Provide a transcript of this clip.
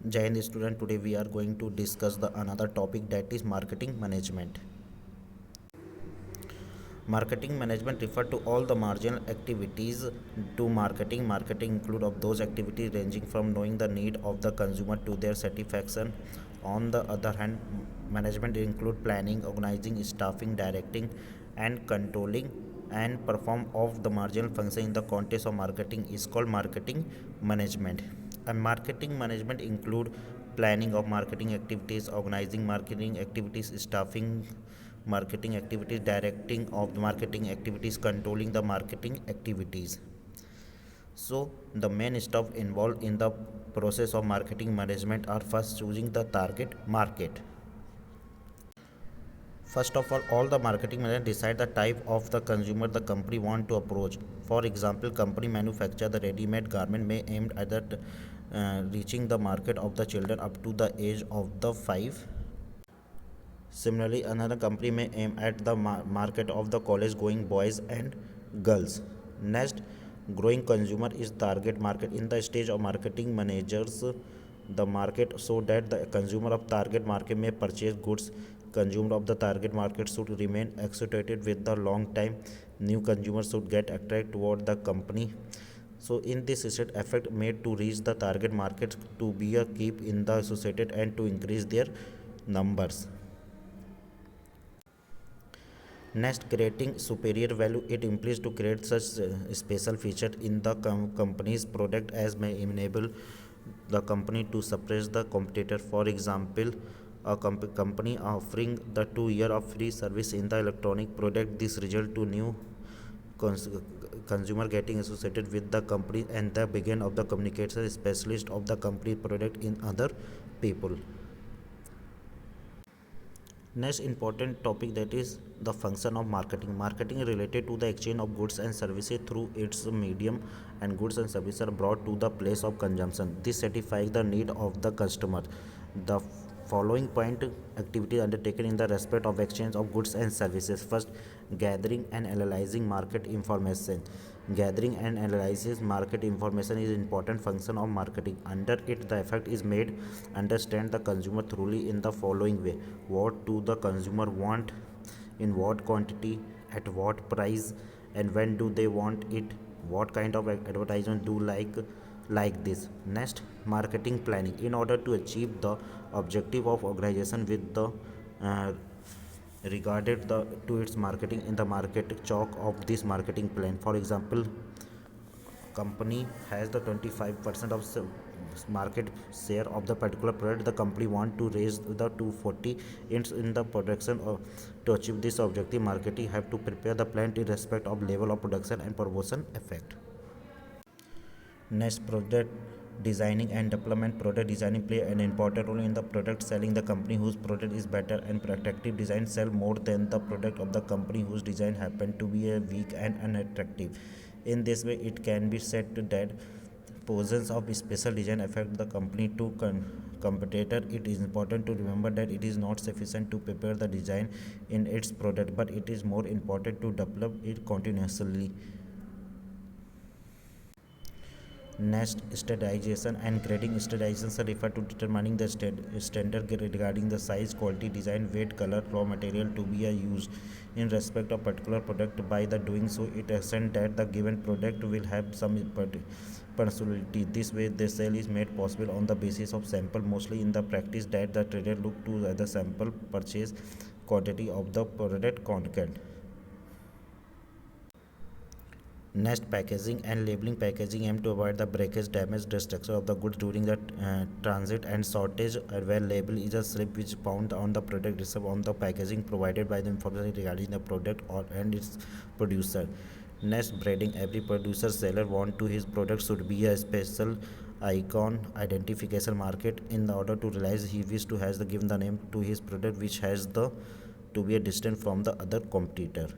Jai Hind student, today we are going to discuss the another topic, that is marketing management. Marketing management refer to all the marginal activities to marketing. Marketing include of those activities ranging from knowing the need of the consumer to their satisfaction. On the other hand, management include planning, organizing, staffing, directing, and controlling and perform of the marginal function in the context of marketing is called marketing management. And marketing management include planning of marketing activities, organizing marketing activities, staffing marketing activities, directing of the marketing activities, controlling the marketing activities. So the main stuff involved in the process of marketing management are first choosing the target market. First of all the marketing manager decide the type of the consumer the company want to approach. For example, company manufacture the ready-made garment may aimed at reaching the market of the children up to the age of the 5. Similarly, another company may aim at the market of the college going boys and girls. Next, growing consumer is target market. In the stage of marketing managers the market so that the consumer of target market may purchase goods. Consumer of the target market should remain associated with the long time. New consumers should get attracted toward the company. So in this state effect made to reach the target market to be a keep in the associated and to increase their numbers. Next, creating superior value. It implies to create such special feature in the company's product as may enable the company to suppress the competitor. For example, a company offering the 2 year of free service in the electronic product. This result to new cons- consumer getting associated with the company and the begin of the communication specialist of the company product in other people. Next important topic, that is the function of marketing. Marketing is related to the exchange of goods and services through its medium, and goods and services are brought to the place of consumption. This satisfies the need of the customer. The following point activity undertaken in the respect of exchange of goods and services. First, gathering and analyzing market information. Gathering and analysis market information is important function of marketing. Under it, the effect is made understand the consumer thoroughly in the following way: what do the consumer want, in what quantity, at what price, and when do they want it, what kind of advertisement do like this. Next, marketing planning. In order to achieve the objective of organization with the uh, regarded the to its marketing in the market chalk of this marketing plan. For example, company has the 25% of market share of the particular product. The company want to raise the 240 in the production to achieve this objective. Marketing have to prepare the plan in respect of level of production and promotion effect. Next, product designing and development. Product designing play an important role in the product selling. The company whose product is better and protective design sell more than the product of the company whose design happen to be a weak and unattractive. In this way, it can be said that portions of special design affect the company to competitor. It is important to remember that it is not sufficient to prepare the design in its product, but it is more important to develop it continuously. Next, standardization and grading. Standardization refer to determining the standard regarding the size, quality, design, weight, color, raw material to be used in respect of particular product. By the doing so, it assents that the given product will have some personality. This way, the sale is made possible on the basis of sample. Mostly in the practice that the trader look to the sample purchase quantity of the product content. Next, packaging and labeling. Packaging aim to avoid the breakage, damage, destruction of the goods during the transit and shortage, where label is a slip which found on the product itself on the packaging provided by the information regarding the product or and its producer. Next, branding. Every producer seller want to his product should be a special icon identification market. In order to realize he wish to has the given the name to his product which has the to be a distant from the other competitor.